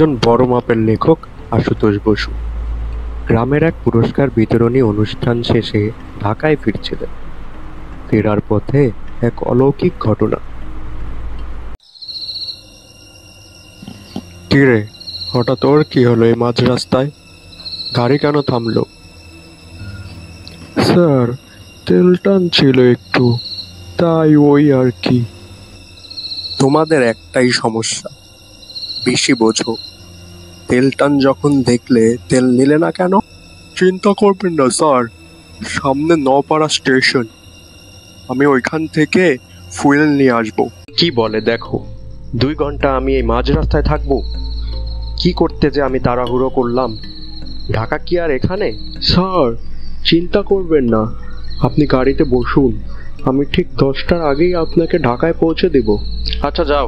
একজন বড় মাপের লেখক আশুতোষ বসু গ্রামের এক পুরস্কার বিতরণী অনুষ্ঠান শেষে ঢাকায় ফিরছিলেন। ফেরার পথে এক অলৌকিক ঘটনা। কিরে, হঠাৎ ওর কি হলো এই মাঝ রাস্তায়? গাড়ি কেন থামলো? স্যার, তেল টানছিল একটু, তাই ওই আর কি। তোমাদের একটাই সমস্যা, বেশি বোঝো। তেল টান যখন দেখলে তেল নিলে না কেন? চিন্তা করবেন না স্যার, সামনে নপাড়া স্টেশন, আমি ওইখান থেকে ফুয়েল নিয়ে আসবো। কি বলে দেখো, 2 ঘন্টা আমি এই মাঝ রাস্তায় থাকবো? কি করতে যে আমি তাড়াহুড়ো করলাম? ঢাকা কি আর এখানে? স্যার, চিন্তা করবেন না, আপনি গাড়িতে বসুন, আমি ঠিক 10টার আগেই আপনাকে ঢাকায় পৌঁছে দেব। আচ্ছা যাও,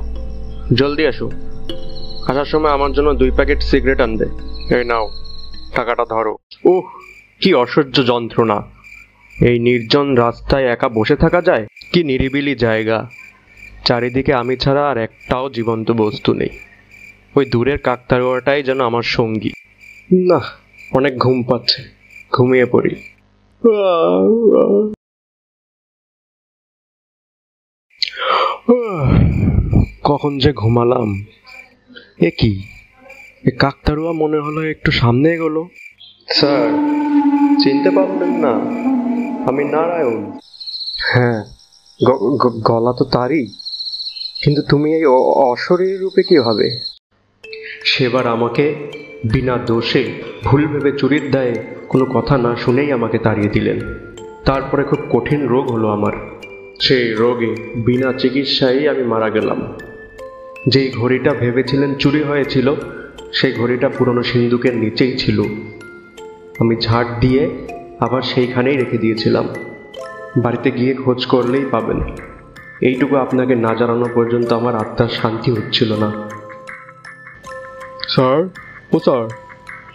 জলদি আসো। আসার সময় আমার জন্য 2 প্যাকেট সিগারেট আনবে। এই নাও, টাকাটা ধরো। ওহ, কি অসহ্য যন্ত্রণা! এই নির্জন রাস্তায় একা বসে থাকা যায়? কি নিরিবিলি জায়গা, চারিদিকে আমি ছাড়া আর একটাও জীবন্ত বস্তু নেই। ওই দূরের কাকতাড়ুয়াটাই যেন আমার সঙ্গী। না, অনেক ঘুম পাচ্ছে, ঘুমিয়ে পড়ি। কখন যে ঘুমালাম! এ কি, এ কাকতাড়ুয়া মনে হলো একটু সামনে এগোলো। স্যার, চিনতে পারলেন না? আমি নারায়ণ। হ্যাঁ, গলা তো তারই, কিন্তু তুমি এই অশরীরী রূপে কি হবে? সেবার আমাকে বিনা দোষে ভুল ভেবে চুরির দায়ে কোনো কথা না শুনেই আমাকে তাড়িয়ে দিলেন। তারপরে খুব কঠিন রোগ হলো আমার। সেই রোগে বিনা চিকিৎসায় আমি মারা গেলাম। যেই ঘড়িটা ভেবেছিলেন চুরি হয়েছিল, সেই ঘড়িটা পুরনো সিন্দুকের নিচেই ছিল। আমি ঝাড় দিয়ে আবার সেইখানেই রেখে দিয়েছিলাম। বাড়িতে গিয়ে খোঁজ করলেই পাবেন। এইটুকু আপনাকে না জানানো পর্যন্ত আমার আত্মার শান্তি হচ্ছিল না। স্যার, ও স্যার,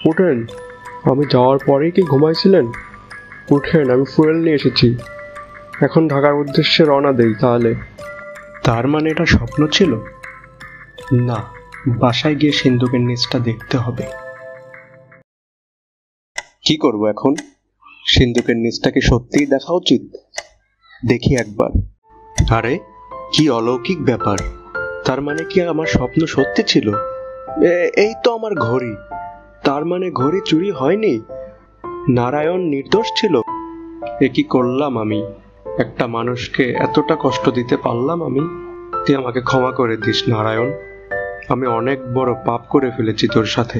ওঠেন। আমি যাওয়ার পরেই কি ঘুমাইছিলেন? উঠেন, আমি ফুয়েল নিয়ে এসেছি। এখন ঢাকার উদ্দেশ্যে রওনা দেই তাহলে। তার মানে এটা স্বপ্ন ছিল? না, বাসায় গিয়ে সিন্দুকের নিচটা দেখতে হবে। কি করব এখন? সিন্দুকের নিচটা কি সত্যিই দেখা উচিত? দেখি একবার। আরে, কি অলৌকিক ব্যাপার! তার মানে কি আমার স্বপ্ন সত্যি ছিল? এই তো আমার ঘড়ি। তার মানে ঘড়ি চুরি হয়নি, নারায়ণ নির্দোষ ছিল। এ কি করলাম আমি? একটা মানুষকে এতটা কষ্ট দিতে পারলাম আমি? তুই আমাকে ক্ষমা করে দিস নারায়ণ, আমি অনেক বড় পাপ করে ফেলেছি তোর সাথে।